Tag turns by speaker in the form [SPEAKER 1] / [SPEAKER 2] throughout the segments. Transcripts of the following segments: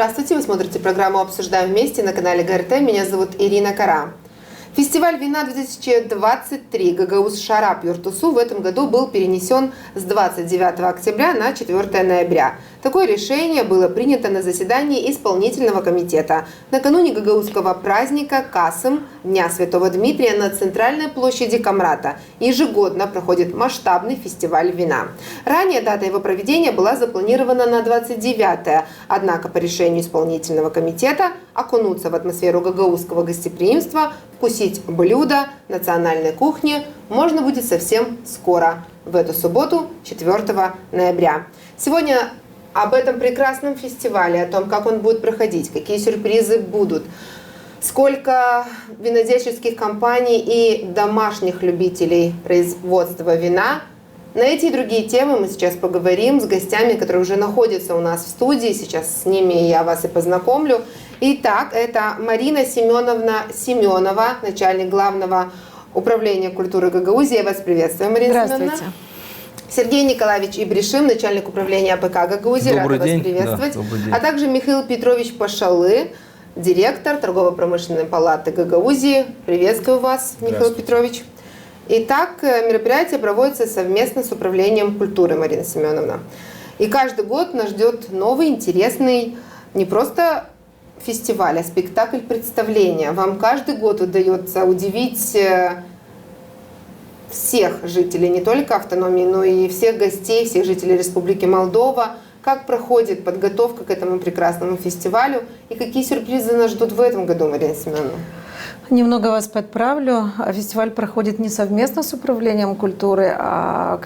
[SPEAKER 1] Здравствуйте, вы смотрите программу «Обсуждаем вместе» на канале ГРТ. Меня зовут Ирина Кара. Фестиваль вина 2023 «Гагауз Шарап Юртусу» в этом году был перенесен с 29 октября на 4 ноября. Такое решение было принято на заседании исполнительного комитета накануне гагаузского праздника Касым, Дня Святого Дмитрия, на центральной площади Камрата. Ежегодно проходит масштабный фестиваль вина. Ранее дата его проведения была запланирована на 29-е, однако по решению исполнительного комитета окунуться в атмосферу гагаузского гостеприимства, вкусить блюда национальной кухни можно будет совсем скоро, в эту субботу, 4 ноября. Сегодня об этом прекрасном фестивале, о том, как он будет проходить, какие сюрпризы будут, сколько винодельческих компаний и домашних любителей производства вина. На эти и другие темы мы сейчас поговорим с гостями, которые уже находятся у нас в студии. Сейчас с ними я вас и познакомлю. Итак, это Марина Семеновна Семенова, начальник главного управления культуры Гагаузии. Я вас приветствую, Марина Семеновна. Сергей Николаевич Ибришим, начальник управления АПК Гагаузии. Рада вас приветствовать. Да, а также Михаил Петрович Пашалы, директор торгово-промышленной палаты Гагаузии. Приветствую вас, Михаил Петрович. Итак, мероприятие проводится совместно с управлением культуры, Марина Семеновна. И каждый год нас ждет новый, интересный, не просто фестиваль, а спектакль представления. Вам каждый год удается удивить всех жителей, не только автономии, но и всех гостей, всех жителей Республики Молдова. Как проходит подготовка к этому прекрасному фестивалю и какие сюрпризы нас ждут в этом году, Марина Семеновна?
[SPEAKER 2] Немного вас подправлю. Фестиваль проходит не совместно с управлением культуры, а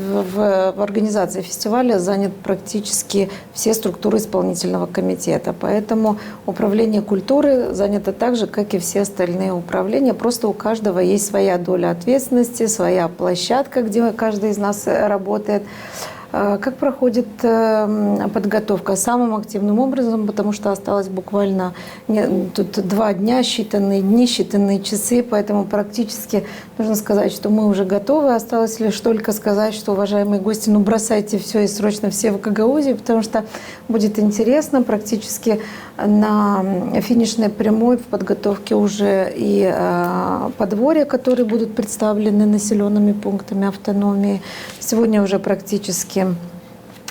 [SPEAKER 2] в организации фестиваля заняты практически все структуры исполнительного комитета. Поэтому управление культуры занято так же, как и все остальные управления. Просто у каждого есть своя доля ответственности, своя площадка, где каждый из нас работает. Как проходит подготовка? Самым активным образом, потому что осталось буквально тут 2 дня, считанные дни, считанные часы, поэтому практически нужно сказать, что мы уже готовы. Осталось лишь только сказать, что, уважаемые гости, бросайте все и срочно все в Гагаузию, потому что будет интересно. Практически на финишной прямой в подготовке уже и подворья, которые будут представлены населенными пунктами автономии. Сегодня уже практически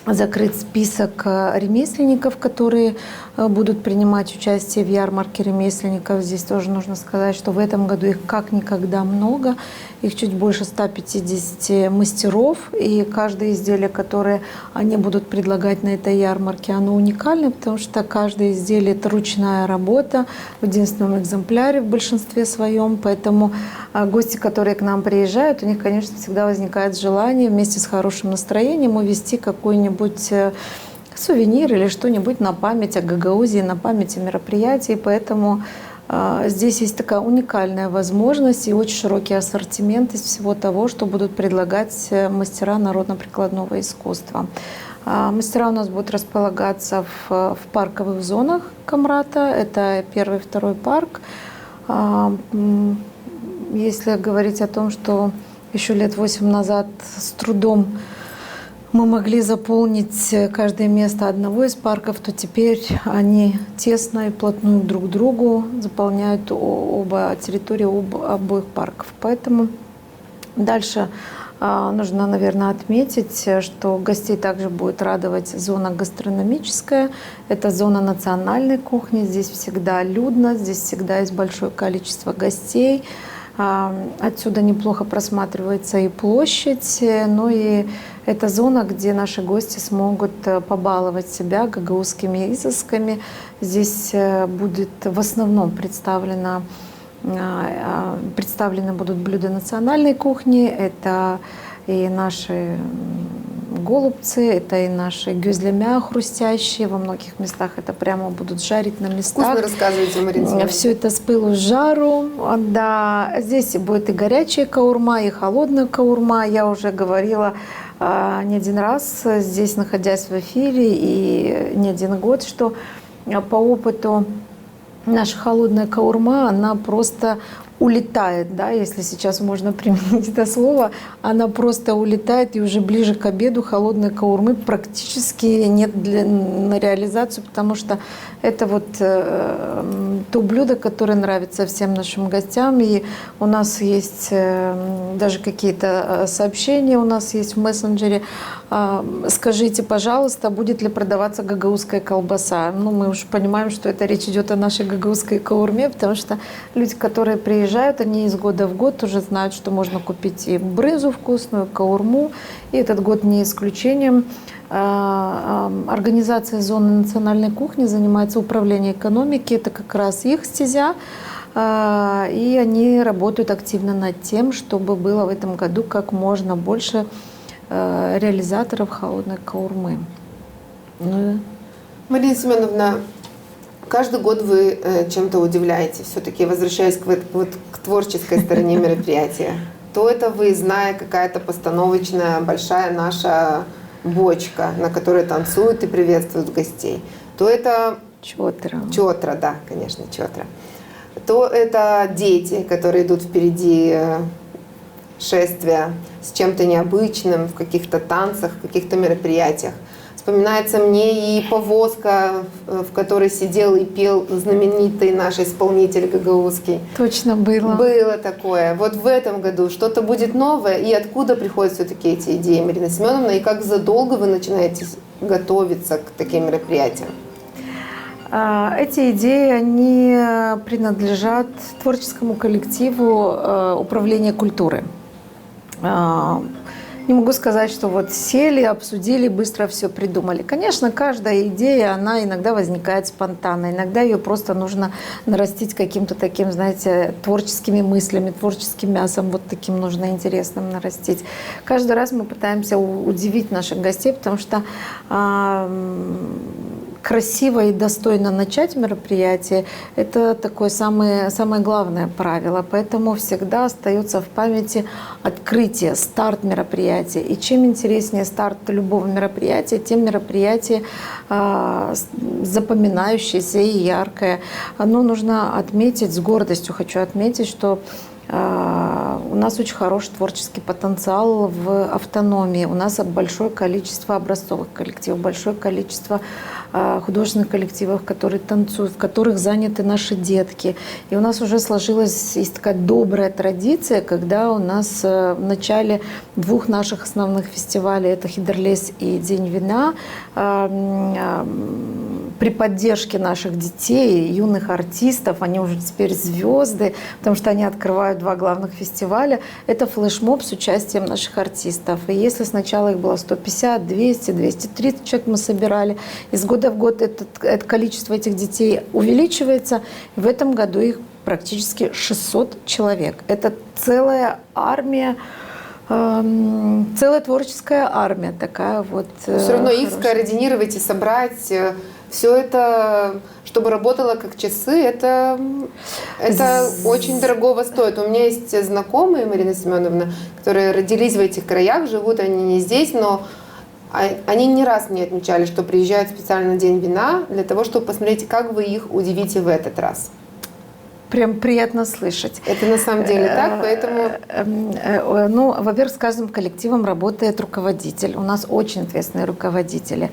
[SPEAKER 2] закрыт список ремесленников, которые будут принимать участие в ярмарке ремесленников. Здесь тоже нужно сказать, что в этом году их как никогда много. Их чуть больше 150 мастеров. И каждое изделие, которое они будут предлагать на этой ярмарке, оно уникальное, потому что каждое изделие – это ручная работа в единственном экземпляре в большинстве своем. Поэтому гости, которые к нам приезжают, у них, конечно, всегда возникает желание вместе с хорошим настроением увезти какой-нибудь сувенир или что-нибудь на память о Гагаузии, на память о мероприятии. Поэтому здесь есть такая уникальная возможность и очень широкий ассортимент из всего того, что будут предлагать мастера народно-прикладного искусства. Мастера у нас будут располагаться в парковых зонах Камрата. Это 1-й, 2-й парк. Если говорить о том, что еще лет 8 назад с трудом мы могли заполнить каждое место одного из парков, то теперь они тесно и плотную друг к другу заполняют оба территории обоих парков. Поэтому дальше нужно, наверное, отметить, что гостей также будет радовать зона гастрономическая. Это зона национальной кухни. Здесь всегда людно, здесь всегда есть большое количество гостей. Отсюда неплохо просматривается и площадь, но и это зона, где наши гости смогут побаловать себя гагаузскими изысками. Здесь будет в основном представлены будут блюда национальной кухни. Это и наши голубцы, это и наши гюзлемя хрустящие. Во многих местах это прямо будут жарить на местах.
[SPEAKER 1] Вкусно рассказывайте, Марина.
[SPEAKER 2] Все это с пылу с жару. Да, здесь будет и горячая каурма, и холодная каурма. Я уже говорила не один раз здесь, находясь в эфире, и не один год, что по опыту наша холодная каурма, она просто улетает, да, если сейчас можно применить это слово, она просто улетает, и уже ближе к обеду холодной каурмы практически нет на реализацию, потому что это вот то блюдо, которое нравится всем нашим гостям, и у нас есть даже какие-то сообщения у нас есть в мессенджере. Скажите, пожалуйста, будет ли продаваться гагаузская колбаса? Ну, мы уже понимаем, что это речь идет о нашей гагаузской каурме, потому что люди, которые приезжают, они из года в год уже знают, что можно купить и брынзу вкусную, каурму, и этот год не исключением. Организация зоны национальной кухни занимается управлением экономики, это как раз их стезя, и они работают активно над тем, чтобы было в этом году как можно больше реализаторов холодной каурмы. Ну,
[SPEAKER 1] Марина Семеновна, каждый год вы чем-то удивляете, все-таки возвращаясь к творческой стороне мероприятия. То это выездная какая-то постановочная большая наша бочка, на которой танцуют и приветствуют гостей. То это
[SPEAKER 2] чотра.
[SPEAKER 1] Чотра, да, конечно, чотра. То это дети, которые идут впереди шествия с чем-то необычным в каких-то танцах, в каких-то мероприятиях. Вспоминается мне и повозка, в которой сидел и пел знаменитый наш исполнитель гагаузский.
[SPEAKER 2] Точно было.
[SPEAKER 1] Было такое. Вот в этом году что-то будет новое. И откуда приходят все-таки эти идеи, Марина Семеновна? И как задолго вы начинаете готовиться к таким мероприятиям?
[SPEAKER 2] Эти идеи, они принадлежат творческому коллективу управления культуры. Не могу сказать, что вот сели, обсудили, быстро все придумали. Конечно, каждая идея, она иногда возникает спонтанно, иногда ее просто нужно нарастить каким-то таким, знаете, творческими мыслями, творческим мясом, вот таким нужно интересным нарастить. Каждый раз мы пытаемся удивить наших гостей, потому что красиво и достойно начать мероприятие – это такое самое главное правило. Поэтому всегда остается в памяти открытие, старт мероприятия. И чем интереснее старт любого мероприятия, тем мероприятие запоминающееся и яркое. Оно нужно отметить, с гордостью хочу отметить, что у нас очень хороший творческий потенциал в автономии. У нас большое количество образцовых коллективов, большое количество художественных коллективов, которые танцуют, в которых заняты наши детки. И у нас уже сложилась есть такая добрая традиция, когда у нас в начале двух наших основных фестивалей, это Хидерлес и День вина, при поддержке наших детей, юных артистов, они уже теперь звезды, потому что они открывают два главных фестиваля, это флешмоб с участием наших артистов. И если сначала их было 150, 200, 230 человек мы собирали, из года в год это количество этих детей увеличивается, и в этом году их практически 600 человек. Это целая армия, целая творческая армия такая вот.
[SPEAKER 1] Все равно их скоординировать и собрать, все это, чтобы работало как часы, это очень дорогого стоит. У меня есть знакомые, Марина Семеновна, которые родились в этих краях, живут они не здесь, но они не раз мне отмечали, что приезжают специально на День вина для того, чтобы посмотреть, как вы их удивите в этот раз.
[SPEAKER 2] Прям приятно слышать.
[SPEAKER 1] Это на самом деле так, поэтому...
[SPEAKER 2] Ну, во-первых, с каждым коллективом работает руководитель. У нас очень ответственные руководители.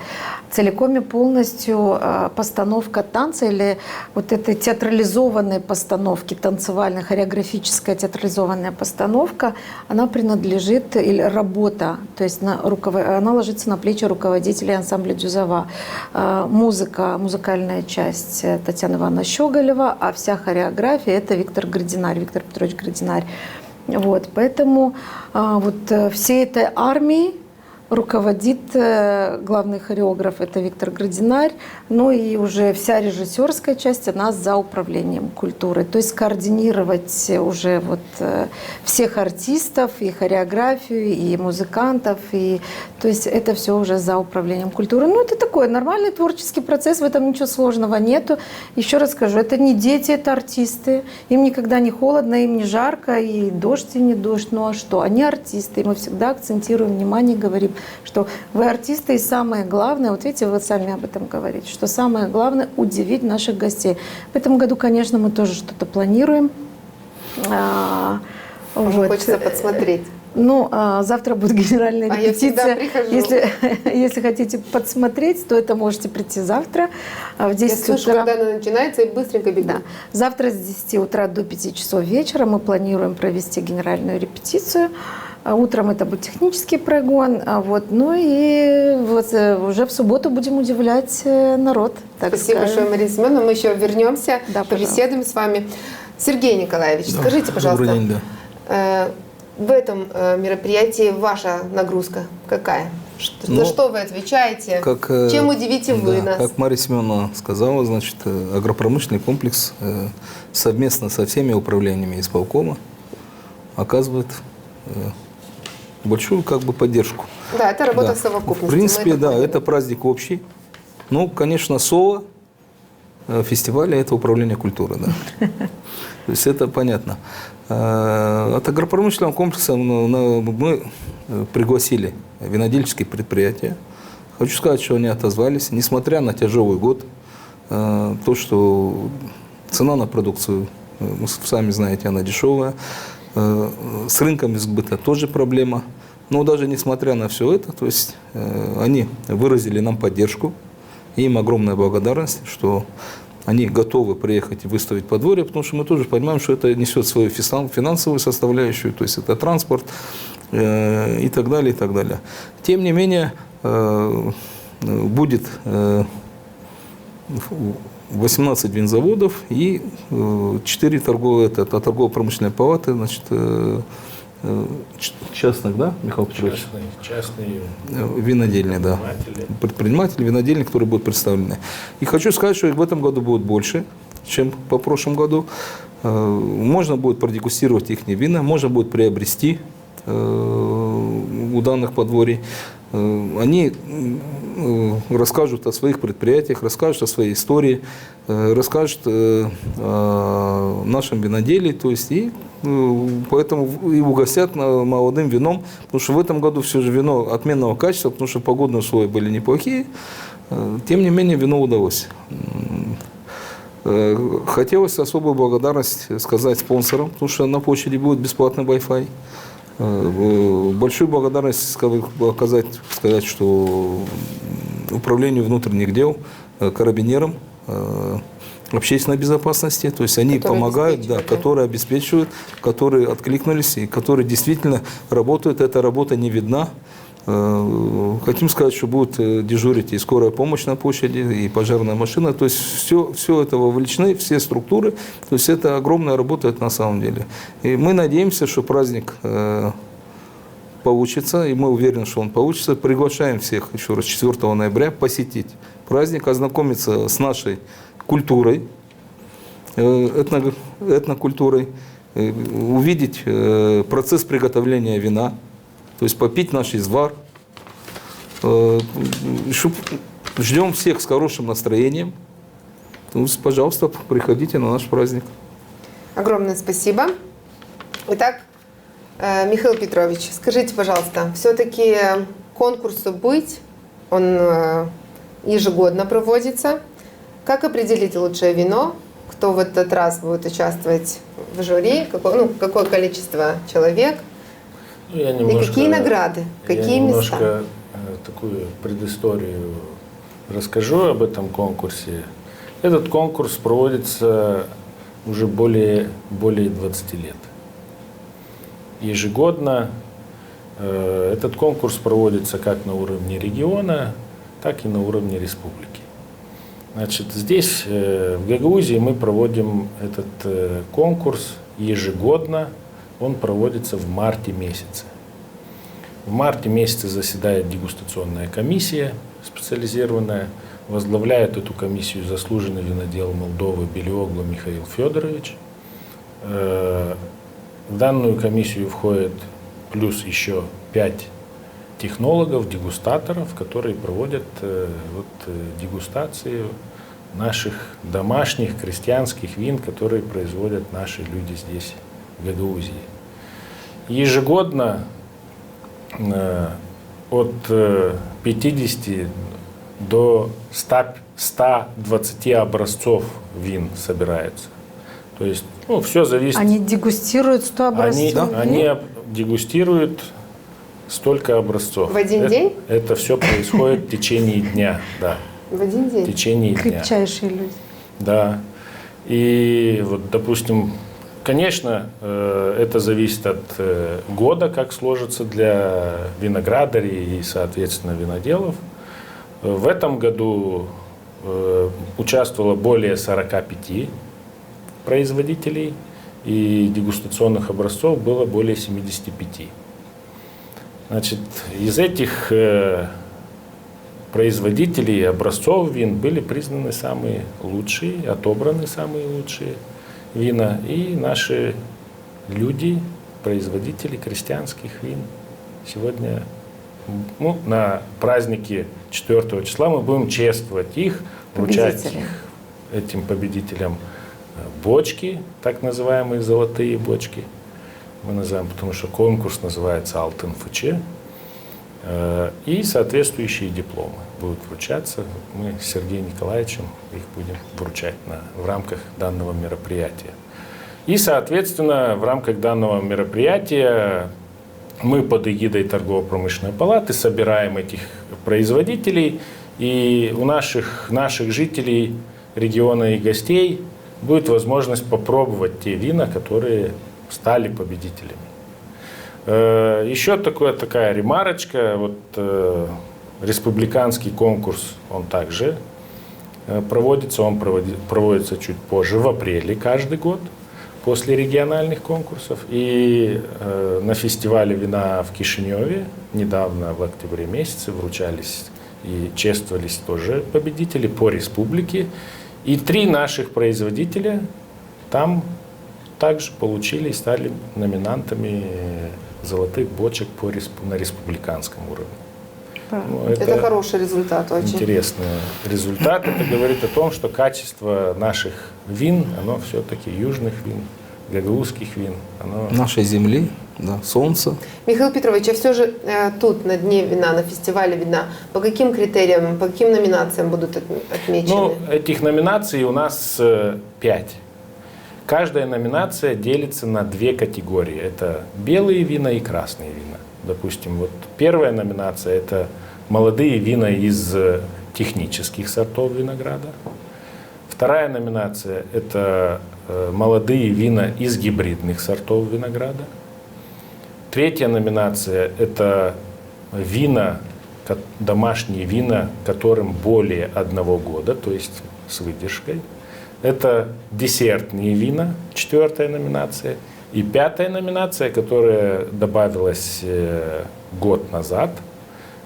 [SPEAKER 2] Целиком и полностью постановка танца или вот этой театрализованной постановки, танцевальной, хореографическая театрализованная постановка, она принадлежит, или работа, то есть она ложится на плечи руководителей ансамбля «Дюзова». Музыка, музыкальная часть Татьяна Ивановна Щеголева, а вся хореография это Виктор Градинарь, Виктор Петрович Градинарь. Вот, поэтому вот всей этой армией руководит главный хореограф, это Виктор Градинарь, ну и уже вся режиссерская часть у нас за управлением культуры. То есть координировать уже вот всех артистов, и хореографию, и музыкантов, и то есть это все уже за управлением культуры. Ну это такой нормальный творческий процесс, в этом ничего сложного нету. Еще раз скажу, это не дети, это артисты. Им никогда не холодно, им не жарко, и дождь, и не дождь. Ну а что? Они артисты, и мы всегда акцентируем внимание, говорим, что вы артисты, и самое главное, вот видите, вы сами об этом говорите, что самое главное — удивить наших гостей. В этом году, конечно, мы тоже что-то планируем.
[SPEAKER 1] Уже хочется подсмотреть.
[SPEAKER 2] Ну, завтра будет генеральная
[SPEAKER 1] А я всегда
[SPEAKER 2] репетиция.
[SPEAKER 1] прихожу.
[SPEAKER 2] Если хотите подсмотреть, то это можете прийти завтра в 10
[SPEAKER 1] Я слышу,
[SPEAKER 2] утра.
[SPEAKER 1] когда она начинается, и быстренько бегу.
[SPEAKER 2] Да. Завтра с 10 утра до 5 часов вечера мы планируем провести генеральную репетицию. Утром это будет технический прогон. Ну и вот уже в субботу будем удивлять народ. Так
[SPEAKER 1] Спасибо
[SPEAKER 2] скажем.
[SPEAKER 1] большое, Марина Семеновна. Мы еще вернемся,
[SPEAKER 2] Да,
[SPEAKER 1] побеседуем с вами. Сергей Николаевич,
[SPEAKER 3] Да.
[SPEAKER 1] скажите, пожалуйста,
[SPEAKER 3] Добрый день, да.
[SPEAKER 1] В этом мероприятии ваша нагрузка какая? За что вы отвечаете? Чем удивите вы нас?
[SPEAKER 3] Как Мария Семеновна сказала, значит, агропромышленный комплекс совместно со всеми управлениями исполкома оказывает большую поддержку.
[SPEAKER 1] Да, это работа
[SPEAKER 3] Да.
[SPEAKER 1] в совокупности.
[SPEAKER 3] В принципе,
[SPEAKER 1] мы
[SPEAKER 3] да,
[SPEAKER 1] поняли.
[SPEAKER 3] это праздник общий. Ну, конечно, СОА фестиваля – это управление культуры, да. То есть это понятно. От агропромышленного комплекса мы пригласили винодельческие предприятия. Хочу сказать, что они отозвались, несмотря на тяжелый год. То, что цена на продукцию, вы сами знаете, она дешевая. С рынком сбыта тоже проблема. Но даже несмотря на все это, то есть они выразили нам поддержку. И им огромная благодарность, что они готовы приехать и выставить подворье, потому что мы тоже понимаем, что это несет свою финансовую составляющую, то есть это транспорт и так далее, и так далее. Тем не менее, будет 18 винзаводов и 4 торгово-промышленные палаты, значит, частных, да, Михаил Петрович?
[SPEAKER 4] Частные
[SPEAKER 3] винодельни, да. Предприниматели, винодельни, которые будут представлены. И хочу сказать, что их в этом году будет больше, чем по прошлому году. Можно будет продегустировать их вина, можно будет приобрести у данных подворий. Они расскажут о своих предприятиях, расскажут о своей истории, расскажут о нашем виноделии, то есть и поэтому и угостят молодым вином, потому что в этом году все же вино отменного качества, потому что погодные условия были неплохие, тем не менее вино удалось. Хотелось особую благодарность сказать спонсорам, потому что на площади будет бесплатный Wi-Fi. Большую благодарность сказать, что управлению внутренних дел, карабинерам, общественной безопасности, то есть они помогают, да, которые обеспечивают, которые откликнулись и которые действительно работают. Эта работа не видна. Хотим сказать, что будет дежурить и скорая помощь на площади, и пожарная машина. То есть все это вовлечены, все структуры. То есть это огромная работа на самом деле. И мы надеемся, что праздник получится, и мы уверены, что он получится. Приглашаем всех еще раз 4 ноября посетить праздник, ознакомиться с нашей культурой, этнокультурой, увидеть процесс приготовления вина, то есть попить наш извар. Ждем всех с хорошим настроением. Пожалуйста, приходите на наш праздник.
[SPEAKER 1] Огромное спасибо. Итак, Михаил Петрович, скажите, пожалуйста, все-таки конкурсу быть, он ежегодно проводится. Как определить лучшее вино? Кто в этот раз будет участвовать в жюри? Какое количество человек?
[SPEAKER 4] Ну, я
[SPEAKER 1] И какие награды? Какие места?
[SPEAKER 4] Немножко такую предысторию расскажу об этом конкурсе. Этот конкурс проводится уже более 20 лет. Ежегодно этот конкурс проводится как на уровне региона, так и на уровне республики. Значит, здесь, в Гагаузии, мы проводим этот конкурс ежегодно. Он проводится в марте месяце. В марте месяце заседает дегустационная комиссия специализированная. Возглавляет эту комиссию заслуженный винодел Молдовы Белиоглу Михаил Федорович. В данную комиссию входит плюс еще 5 технологов, дегустаторов, которые проводят дегустации наших домашних крестьянских вин, которые производят наши люди здесь, в Гагаузии. Ежегодно от 50 до 120 образцов вин собирается. То есть, ну, все зависит.
[SPEAKER 2] Они дегустируют 100 образцов?
[SPEAKER 4] Они дегустируют столько образцов.
[SPEAKER 1] В один день?
[SPEAKER 4] Это все происходит в течение дня, да.
[SPEAKER 1] В один
[SPEAKER 4] В
[SPEAKER 1] день?
[SPEAKER 4] течение дня.
[SPEAKER 2] Крепчайшие люди.
[SPEAKER 4] Да. И вот, допустим, конечно, это зависит от года, как сложится для виноградарей и, соответственно, виноделов. В этом году участвовало более 45 производителей, и дегустационных образцов было более 75. Значит, из этих производителей образцов вин были признаны самые лучшие, отобраны самые лучшие вина. И наши люди, производители крестьянских вин, сегодня, ну, на празднике 4 числа мы будем чествовать их, вручать этим победителям бочки, так называемые золотые бочки. Мы называем, потому что конкурс называется «Алтын фыче». И соответствующие дипломы будут вручаться. Мы с Сергеем Николаевичем их будем вручать в рамках данного мероприятия. И, соответственно, в рамках данного мероприятия мы под эгидой Торгово-промышленной палаты собираем этих производителей, и у наших жителей региона и гостей будет возможность попробовать те вина, которые стали победителями. Еще такая ремарочка. Вот, республиканский конкурс, он также проводится. Он проводится чуть позже, в апреле каждый год, после региональных конкурсов. И на фестивале вина в Кишиневе недавно, в октябре месяце, вручались и чествовались тоже победители по республике. И 3 наших производителя там также получили и стали номинантами золотых бочек на республиканском уровне. Ну,
[SPEAKER 1] это хороший результат очень.
[SPEAKER 4] Интересный результат. Это говорит о том, что качество наших вин, оно все-таки южных вин, гагаузских вин, оно...
[SPEAKER 3] Нашей земли, да, солнца.
[SPEAKER 1] Михаил Петрович, а все же тут, на Дне вина, на фестивале вина, по каким критериям, по каким номинациям будут отмечены?
[SPEAKER 4] Ну, этих номинаций у нас 5. Каждая номинация делится на 2 категории. Это белые вина и красные вина. Допустим, вот первая номинация – это молодые вина из технических сортов винограда. Вторая номинация – это молодые вина из гибридных сортов винограда. Третья номинация – это вина, домашние вина, которым более 1 года, то есть с выдержкой. Это десертные вина, 4-я номинация. И 5-я номинация, которая добавилась год назад,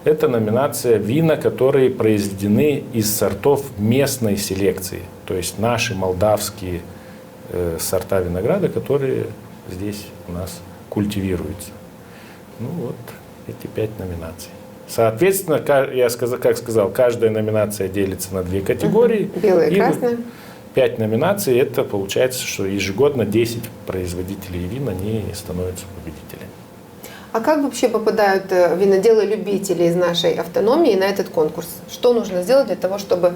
[SPEAKER 4] это номинация вина, которые произведены из сортов местной селекции. То есть наши молдавские сорта винограда, которые здесь у нас культивируются. Ну вот эти 5 номинаций. Соответственно, я сказал, каждая номинация делится на 2 категории.
[SPEAKER 1] Белая и красная.
[SPEAKER 4] 5 номинаций, это получается, что ежегодно 10 производителей вин, они становятся победителями.
[SPEAKER 1] А как вообще попадают виноделы-любители из нашей автономии на этот конкурс? Что нужно сделать для того, чтобы,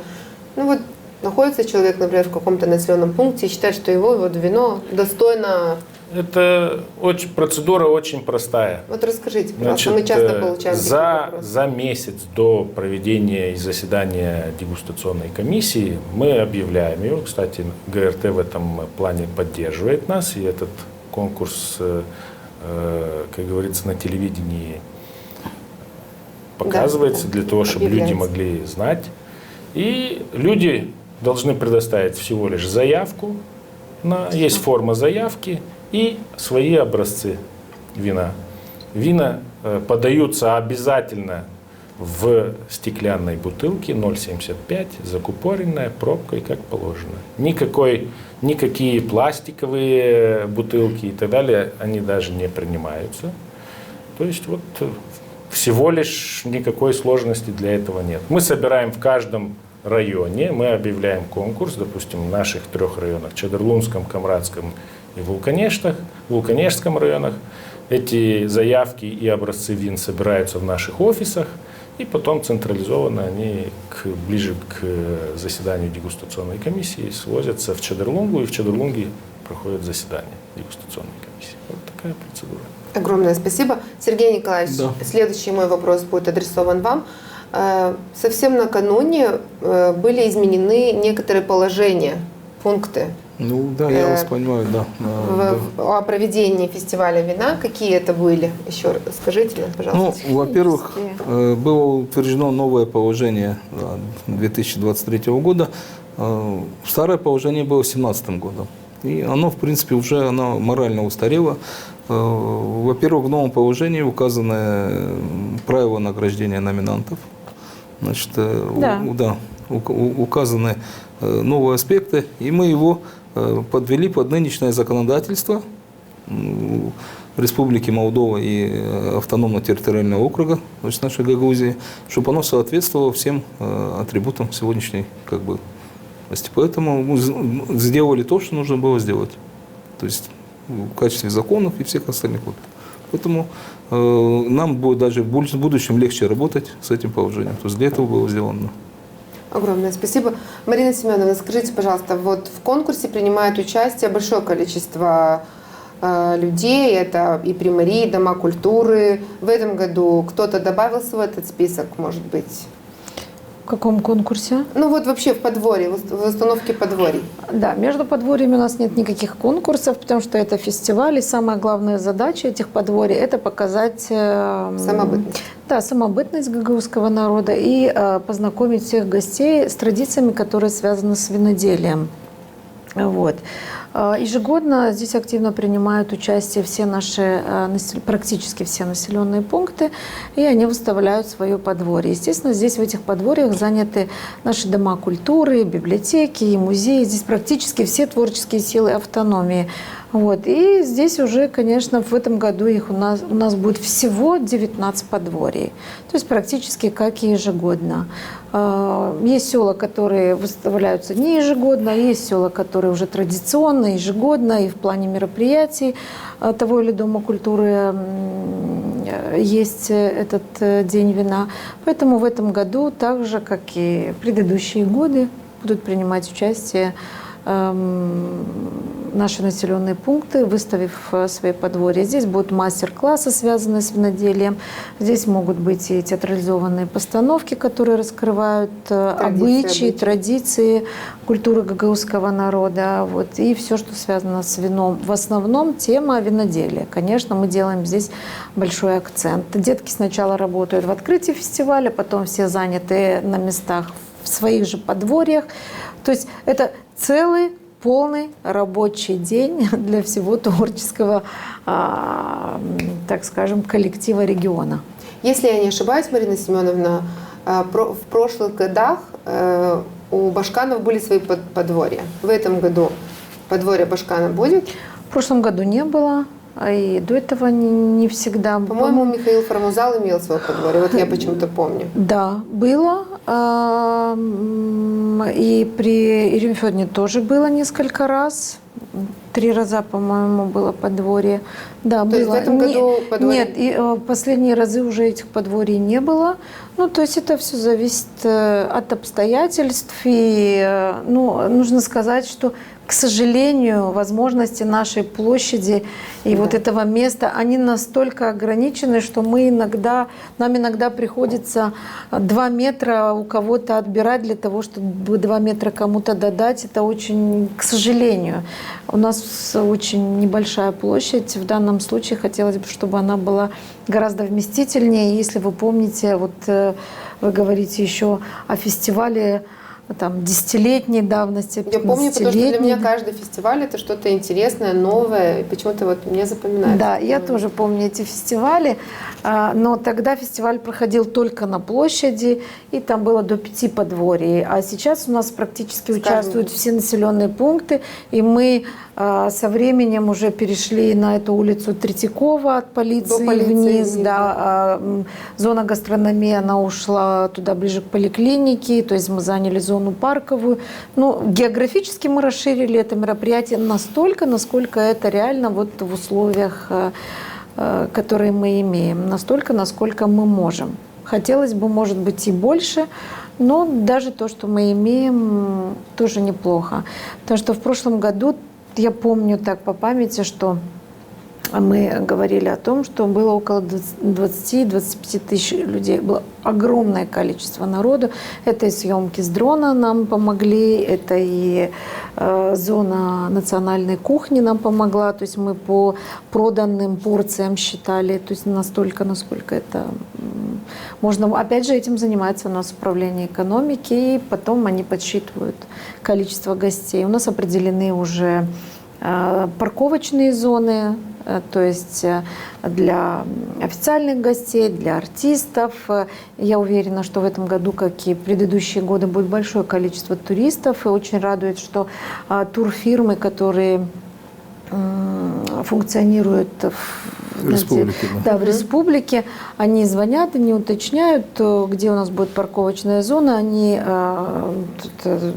[SPEAKER 1] ну вот, находится человек, например, в каком-то населенном пункте и считает, что его вот вино достойно...
[SPEAKER 4] Это процедура очень простая.
[SPEAKER 1] Вот расскажите, пожалуйста, мы часто получаем такие вопросы.
[SPEAKER 4] За месяц до проведения заседания дегустационной комиссии мы объявляем ее. Кстати, ГРТ в этом плане поддерживает нас, и этот конкурс, как говорится, на телевидении показывается, для того, чтобы люди могли знать. И люди должны предоставить всего лишь заявку, есть форма заявки, и свои образцы вина. Вина подаются обязательно в стеклянной бутылке 0,75, закупоренная пробкой, как положено. Никакие пластиковые бутылки и так далее, они даже не принимаются. То есть вот всего лишь никакой сложности для этого нет. Мы собираем в каждом районе, мы объявляем конкурс, допустим, в наших 3 районах, Чадырлунском, Камрадском и Вулканежском районах. Эти заявки и образцы вин собираются в наших офисах, и потом централизованно они ближе к заседанию дегустационной комиссии свозятся в Чадырлунгу, и в Чадырлунге проходит заседание дегустационной комиссии. Вот такая процедура.
[SPEAKER 1] Огромное спасибо. Сергей Николаевич,
[SPEAKER 3] Да.
[SPEAKER 1] следующий мой вопрос будет адресован вам. Совсем накануне были изменены некоторые положения, пункты
[SPEAKER 3] Ну да, я вас понимаю, да.
[SPEAKER 1] о проведении фестиваля вина. Какие это были? Еще раз скажите нам, пожалуйста.
[SPEAKER 3] Ну, во-первых, было утверждено новое положение 2023 года. Старое положение было 2017 годом. И оно, в принципе, уже оно морально устарело. Во-первых, в новом положении указаны правила награждения номинантов. Значит, указаны новые аспекты, и мы его подвели под нынешнее законодательство Республики Молдова и автономно-территориального округа, значит, нашей Гагаузии, чтобы оно соответствовало всем атрибутам сегодняшней власти. Поэтому мы сделали то, что нужно было сделать. То есть в качестве законов и всех остальных. Поэтому нам будет даже в будущем легче работать с этим положением. То есть для этого было сделано.
[SPEAKER 1] Огромное спасибо. Марина Семеновна, скажите, пожалуйста, вот в конкурсе принимает участие большое количество людей, это и примарии, и дома культуры. В этом году кто-то добавился в этот список, может быть?
[SPEAKER 2] В каком конкурсе?
[SPEAKER 1] Ну вот вообще в подворье, в установке подворий.
[SPEAKER 2] Да, между подворьями у нас нет никаких конкурсов, потому что это фестиваль, и самая главная задача этих подворий – это показать
[SPEAKER 1] самобытность.
[SPEAKER 2] Да, самобытность гагаузского народа и познакомить всех гостей с традициями, которые связаны с виноделием. Вот. Ежегодно здесь активно принимают участие все наши, практически все населенные пункты, и они выставляют свое подворье. Естественно, здесь в этих подворьях заняты наши дома культуры, библиотеки и музеи. Здесь практически все творческие силы автономии. Вот. И здесь уже, конечно, в этом году их у нас будет всего 19 подворий. То есть практически как и ежегодно. Есть села, которые выставляются не ежегодно, есть села, которые уже традиционно, ежегодно, и в плане мероприятий того или дома культуры есть этот день вина. Поэтому в этом году, так же, как и предыдущие годы, будут принимать участие наши населенные пункты, выставив свои подворья. Здесь будут мастер-классы, связанные с виноделием. Здесь могут быть и театрализованные постановки, которые раскрывают обычаи, традиции культуры гагаузского народа. Вот. И все, что связано с вином. В основном тема виноделия. Конечно, мы делаем здесь большой акцент. Детки сначала работают в открытии фестиваля, потом все заняты на местах в своих же подворьях. То есть это целый полный рабочий день для всего творческого, так скажем, коллектива региона.
[SPEAKER 1] Если я не ошибаюсь, Марина Семеновна, в прошлых годах у башканов были свои подворья. В этом году подворье башкана будет?
[SPEAKER 2] В прошлом году не было, и до этого не всегда.
[SPEAKER 1] По-моему, Михаил Формузал имел свое подворье, вот я почему-то помню.
[SPEAKER 2] Да, было. И при Ирине Федоровне тоже было несколько раз. 3 раза, по-моему, было подворье. Да,
[SPEAKER 1] то
[SPEAKER 2] было.
[SPEAKER 1] Есть в этом году подворье?
[SPEAKER 2] Нет, и последние разы уже этих подворий не было. Ну, то есть это все зависит от обстоятельств. И, нужно сказать, что, к сожалению, возможности нашей площади и вот этого места, они настолько ограничены, что нам иногда приходится 2 метра у кого-то отбирать для того, чтобы 2 метра кому-то додать. Это очень, к сожалению. У нас очень небольшая площадь. В данном случае хотелось бы, чтобы она была гораздо вместительнее. Если вы помните, вот вы говорите еще о фестивале там 10-летней давности, 15-летней.
[SPEAKER 1] Я помню, потому что для меня каждый фестиваль – это что-то интересное, новое, и почему-то вот мне запоминается.
[SPEAKER 2] Да, я тоже помню эти фестивали, но тогда фестиваль проходил только на площади, и там было до 5 подворий. А сейчас у нас практически участвуют все населенные пункты, и мы со временем уже перешли на эту улицу Третьякова от полиции вниз. Да, зона гастрономии, она ушла туда ближе к поликлинике, то есть мы заняли зону парковую. Ну, географически мы расширили это мероприятие настолько, насколько это реально вот в условиях, которые мы имеем, настолько, насколько мы можем. Хотелось бы, может быть, и больше, но даже то, что мы имеем, тоже неплохо. Потому что в прошлом году я помню так по памяти, что мы говорили о том, что было около 20-25 тысяч людей. Было огромное количество народу. Это и съемки с дрона нам помогли, это и зона национальной кухни нам помогла. То есть мы по проданным порциям считали, то есть настолько, насколько это можно. Опять же, этим занимается у нас управление экономики, и потом они подсчитывают количество гостей. У нас определены уже парковочные зоны, то есть для официальных гостей, для артистов. Я уверена, что в этом году, как и в предыдущие годы, будет большое количество туристов. И очень радует, что турфирмы, которые функционируют в
[SPEAKER 3] республике,
[SPEAKER 2] в республике, они звонят, они уточняют, где у нас будет парковочная зона, они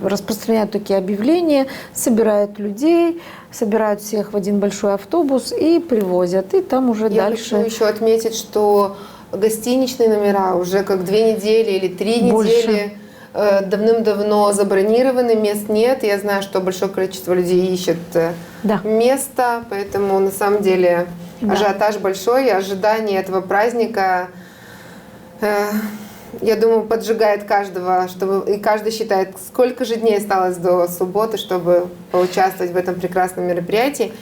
[SPEAKER 2] распространяют такие объявления, собирают людей, собирают всех в один большой автобус и привозят, и там уже
[SPEAKER 1] Я
[SPEAKER 2] дальше.
[SPEAKER 1] хочу еще отметить, что гостиничные номера уже как 2 недели или 3
[SPEAKER 2] Больше.
[SPEAKER 1] недели давным-давно забронированы, мест нет. Я знаю, что большое количество людей ищет
[SPEAKER 2] Да.
[SPEAKER 1] место, поэтому на самом деле
[SPEAKER 2] Да.
[SPEAKER 1] ажиотаж большой, и ожидание этого праздника, я думаю, поджигает каждого, и каждый считает, сколько же дней осталось до субботы, чтобы поучаствовать в этом прекрасном мероприятии.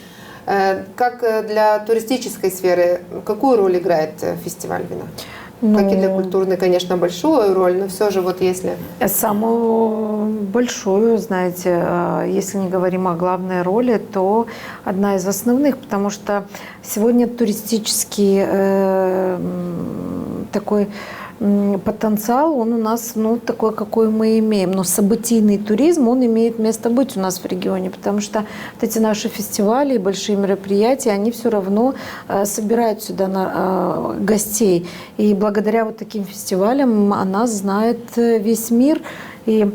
[SPEAKER 1] Как для туристической сферы, какую роль играет фестиваль вина? Как и для культурной, конечно, большую роль, но все же вот если...
[SPEAKER 2] Самую большую, знаете, если не говорим о главной роли, то одна из основных, потому что сегодня туристический такой потенциал, он у нас такой, какой мы имеем. Но событийный туризм, он имеет место быть у нас в регионе, потому что вот эти наши фестивали и большие мероприятия, они все равно собирают сюда гостей. И благодаря вот таким фестивалям о нас знает весь мир. И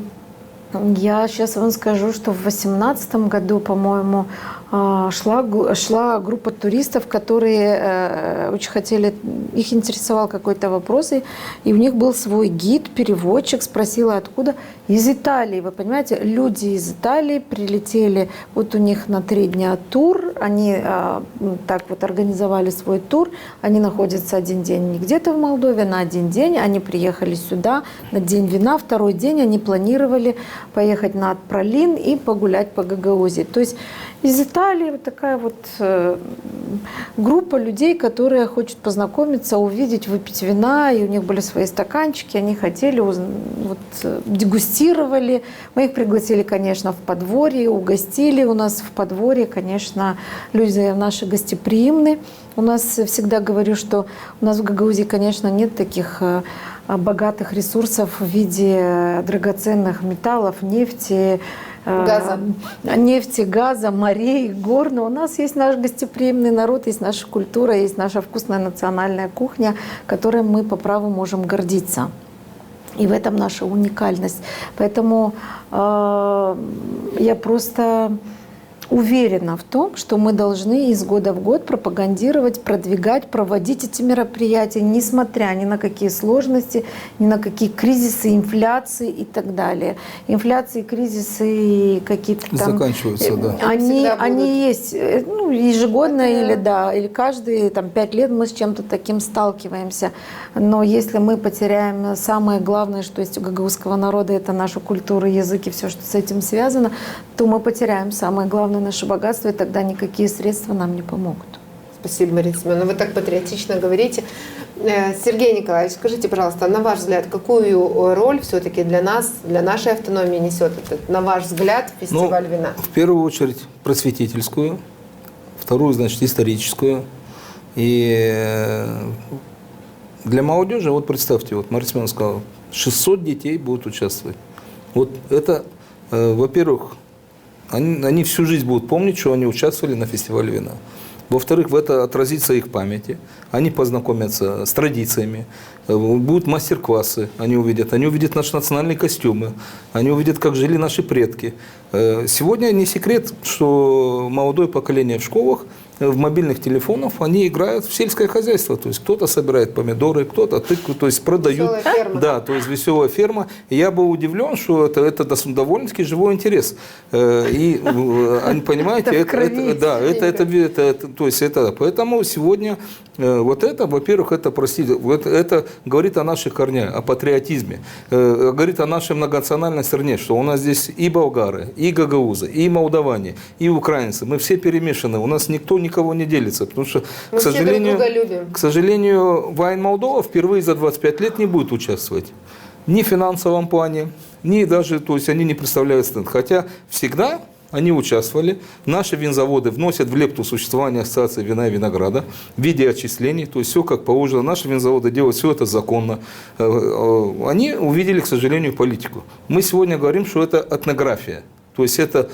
[SPEAKER 2] я сейчас вам скажу, что в 2018 году, по-моему, шла группа туристов, которые очень хотели, их интересовал какой-то вопрос, и у них был свой гид, переводчик, спросила, откуда. Из Италии, вы понимаете, люди из Италии прилетели, вот у них на 3 дня тур, они так вот организовали свой тур, они находятся 1 день не где-то в Молдове, на 1 день, они приехали сюда на День вина, 2-й день они планировали поехать на Пролин и погулять по Гагаузии. То есть из Италии вот такая вот группа людей, которые хотят познакомиться, увидеть, выпить вина, и у них были свои стаканчики, они хотели, дегустировали. Мы их пригласили, конечно, в подворье, угостили. У нас в подворье, конечно, люди наши гостеприимны. У нас всегда говорю, что у нас в Гагаузии, конечно, нет таких богатых ресурсов в виде драгоценных металлов, нефти, газа, морей, гор. Но у нас есть наш гостеприимный народ, есть наша культура, есть наша вкусная национальная кухня, которой мы по праву можем гордиться. И в этом наша уникальность. Поэтому я просто уверена в том, что мы должны из года в год пропагандировать, продвигать, проводить эти мероприятия, несмотря ни на какие сложности, ни на какие кризисы, инфляции и так далее. Инфляции, кризисы какие-то там...
[SPEAKER 3] Заканчиваются, да.
[SPEAKER 2] Они есть ежегодно или каждые 5 лет мы с чем-то таким сталкиваемся. Но если мы потеряем самое главное, что есть у гагаузского народа, это наша культура, язык и все, что с этим связано, то мы потеряем самое главное наше богатство, и тогда никакие средства нам не помогут.
[SPEAKER 1] Спасибо, Марина Семеновна. Вы так патриотично говорите. Сергей Николаевич, скажите, пожалуйста, на ваш взгляд, какую роль все-таки для нас, для нашей автономии несет этот, на ваш взгляд, фестиваль вина?
[SPEAKER 3] В первую очередь просветительскую, вторую, значит, историческую. И для молодежи, вот представьте, вот Марина Семеновна сказала, 600 детей будут участвовать. Вот это, во-первых, они всю жизнь будут помнить, что они участвовали на фестивале вина. Во-вторых, в это отразится их памяти. Они познакомятся с традициями. будут мастер-классы, они увидят наши национальные костюмы, они увидят, как жили наши предки. Сегодня не секрет, что молодое поколение в школах, в мобильных телефонах, они играют в сельское хозяйство. То есть кто-то собирает помидоры, кто-то тыкву, то есть продают.
[SPEAKER 1] Веселая ферма.
[SPEAKER 3] Да, то есть веселая ферма. И я был удивлен, что это довольно-таки живой интерес. И они, понимаете, поэтому сегодня вот это, во-первых, это, простите, вот это говорит о наших корнях, о патриотизме, говорит о нашей многонациональной стране, что у нас здесь и болгары, и гагаузы, и молдаване, и украинцы. Мы все перемешаны, у нас никого не делится, потому что,
[SPEAKER 1] Мы
[SPEAKER 3] к
[SPEAKER 1] все друг друга любим.
[SPEAKER 3] сожалению, Вайн Молдова впервые за 25 лет не будет участвовать ни в финансовом плане, ни даже, то есть они не представляют стенд. Хотя всегда они участвовали. Наши винзаводы вносят в лепту существования ассоциации вина и винограда в виде отчислений. То есть все как положено. Наши винзаводы делают все это законно. Они увидели, к сожалению, политику. Мы сегодня говорим, что это этнография. То есть это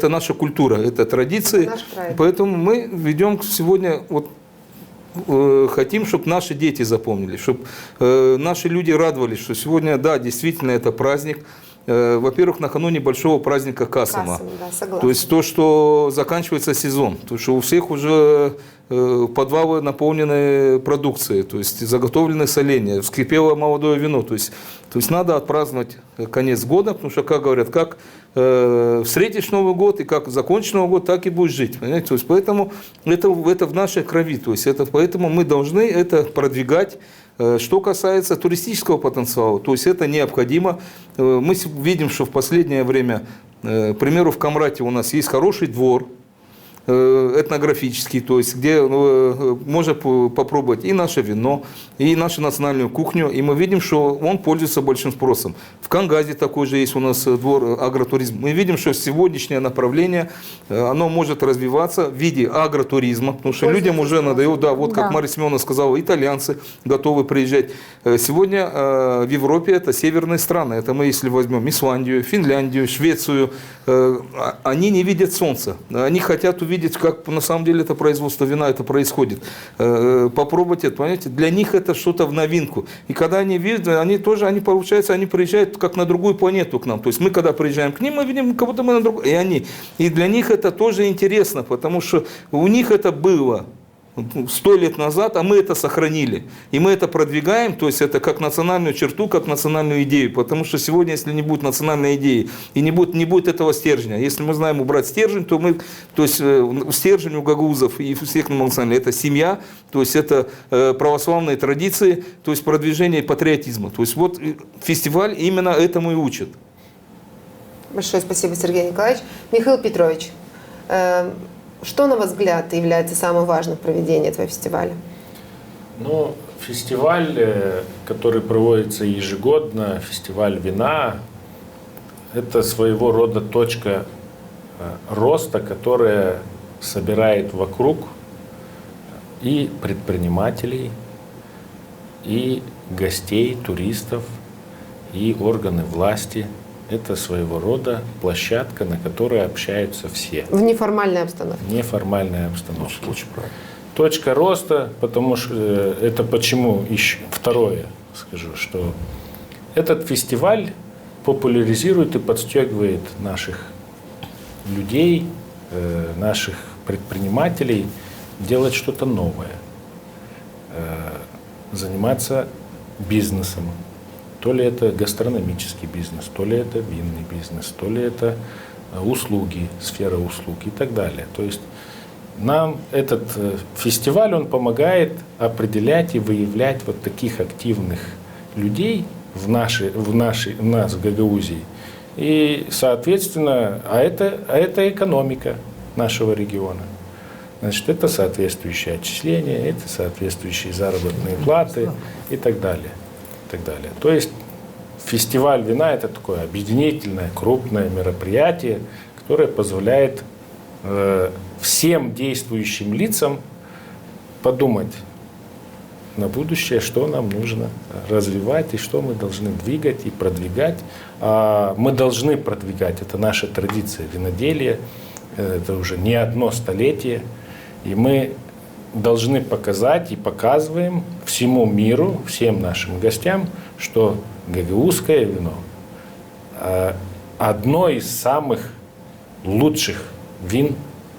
[SPEAKER 3] наша культура, это традиции. Поэтому мы ведем сегодня, хотим, чтобы наши дети запомнили, чтобы наши люди радовались, что сегодня, да, действительно это праздник. Во-первых, накануне большого праздника Касама.
[SPEAKER 1] Да, согласна.
[SPEAKER 3] То есть то, что заканчивается сезон, то, что у всех уже подвалы наполнены продукцией, то есть заготовлены соленья, вскипело молодое вино. То есть надо отпраздновать конец года, потому что, как говорят, как встретишь Новый год и как закончишь Новый год, так и будешь жить. Понимаете? То есть поэтому это в нашей крови. То есть поэтому мы должны это продвигать. Что касается туристического потенциала, то есть это необходимо. Мы видим, что в последнее время, к примеру, в Камрате у нас есть хороший двор, этнографический, то есть где можно попробовать и наше вино, и нашу национальную кухню, и мы видим, что он пользуется большим спросом. В Кангазе такой же есть у нас двор агротуризм. Мы видим, что сегодняшнее направление, оно может развиваться в виде агротуризма, потому что людям уже надоело, как Мария Семеновна сказала, итальянцы готовы приезжать. Сегодня в Европе это северные страны, это мы если возьмем Исландию, Финляндию, Швецию, они не видят солнца, они хотят увидеть, как на самом деле это производство вина это происходит. Попробовать это, понимаете? Для них это что-то в новинку. И когда они видят, они приезжают как на другую планету к нам. То есть мы когда приезжаем к ним, мы видим, как будто мы на другой. И для них это тоже интересно, потому что у них это было 100 лет назад, а мы это сохранили. И мы это продвигаем, то есть это как национальную черту, как национальную идею. Потому что сегодня, если не будет национальной идеи, и не будет этого стержня, если мы знаем убрать стержень, то есть стержень у гагаузов и у всех национальных, это семья, то есть это православные традиции, то есть продвижение патриотизма. То есть вот фестиваль именно этому и учит.
[SPEAKER 1] Большое спасибо, Сергей Николаевич. Михаил Петрович, что, на ваш взгляд, является самым важным в проведении этого фестиваля?
[SPEAKER 4] Фестиваль, который проводится ежегодно, фестиваль вина, это своего рода точка роста, которая собирает вокруг и предпринимателей, и гостей, туристов, и органы власти. Это своего рода площадка, на которой общаются все.
[SPEAKER 1] В неформальной обстановке.
[SPEAKER 4] В неформальной обстановке.
[SPEAKER 3] Очень правильно.
[SPEAKER 4] Точка роста, потому что это почему еще второе скажу, что этот фестиваль популяризирует и подстегивает наших людей, наших предпринимателей делать что-то новое, заниматься бизнесом. То ли это гастрономический бизнес, то ли это винный бизнес, то ли это услуги, сфера услуг и так далее. То есть нам этот фестиваль, он помогает определять и выявлять вот таких активных людей в нас, в Гагаузии. И, соответственно, это экономика нашего региона. Значит, это соответствующие отчисления, это соответствующие заработные платы и так далее. То есть фестиваль вина – это такое объединительное, крупное мероприятие, которое позволяет всем действующим лицам подумать на будущее, что нам нужно развивать и что мы должны двигать и продвигать. Мы должны продвигать, это наша традиция виноделия, это уже не одно столетие, и мы должны показать и показываем всему миру, всем нашим гостям, что гагаузское вино одно из самых лучших вин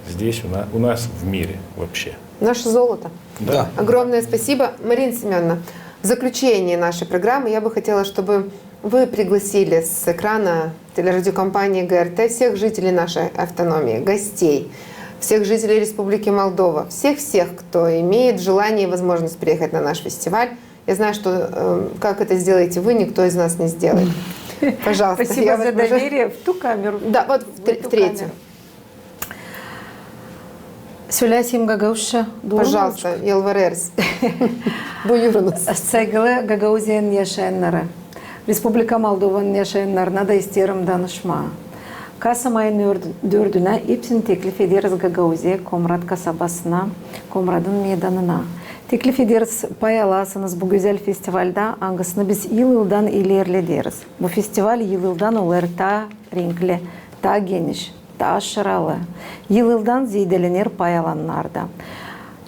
[SPEAKER 4] здесь у нас в мире вообще.
[SPEAKER 1] Наше золото.
[SPEAKER 3] Да.
[SPEAKER 1] Огромное спасибо. Марина Семеновна, в заключение нашей программы я бы хотела, чтобы вы пригласили с экрана телерадиокомпании ГРТ всех жителей нашей автономии, гостей, всех жителей Республики Молдова, всех-всех, кто имеет желание и возможность приехать на наш фестиваль. Я знаю, что как это сделаете вы, никто из нас не сделает. Пожалуйста.
[SPEAKER 2] Спасибо за доверие. В ту камеру.
[SPEAKER 1] Да, вот в третью.
[SPEAKER 2] Söyleyeyim Gagauzça.
[SPEAKER 1] Пожалуйста, Yalvarırız. Buyurunuz.
[SPEAKER 2] Saygılı Gagauziya'nın yaşayanları, Республика Молдовa'nın yaşayanlarına da isterim danışma. Kasım ayının 4'üne hepsini teklif ederiz Gagauziya, Komrat kasabasına, Komrat'ın meydanına. Teklif ederiz, pay alasınız bu güzel festivalde, hangisini biz yıldan ilerleriz. Bu festival yıldan olur daha renkli, daha geniş, daha aşıralı. Yıldan zedelenir pay alanlarda.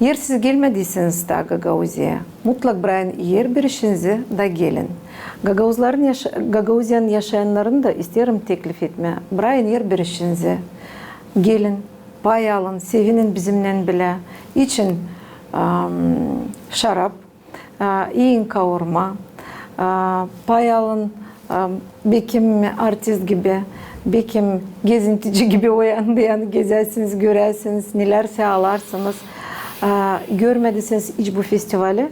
[SPEAKER 2] Eğer siz gelmediyseniz de Gagauziya'ya, mutlak Brian yer birişinizi de gelin. Gagauziya'nın yaşayanlarını da isterim teklif etme. Brian yer birişinizi gelin, pay alın, sevinin bizimle bile. İçin şarap, yiyin kavurma, pay alın, bekim artist gibi, bekim gezintici gibi o yan gezersiniz, görersiniz, nelerse alarsınız. Görmediyseniz hiç bu festivali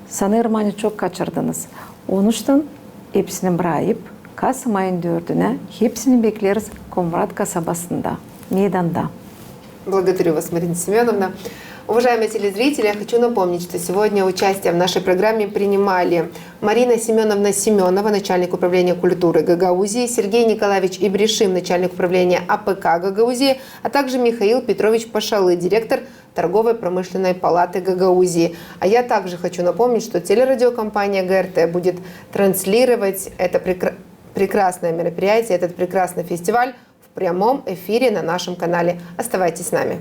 [SPEAKER 2] sanırım hani çok kaçırdınız. Onun için hepsini bırakıp Kasım ayının 4'üne hepsini bekleriz Komrat kasabasında, meydanda.
[SPEAKER 1] Благодарю вас, Марина Семеновна. Уважаемые телезрители, я хочу напомнить, что сегодня участие в нашей программе принимали Марина Семеновна Семенова, начальник управления культуры Гагаузии, Сергей Николаевич Ибришим, начальник управления АПК Гагаузии, а также Михаил Петрович Пашалы, директор торговой промышленной палаты Гагаузии. А я также хочу напомнить, что телерадиокомпания ГРТ будет транслировать это прекрасное мероприятие, этот прекрасный фестиваль в прямом эфире на нашем канале. Оставайтесь с нами.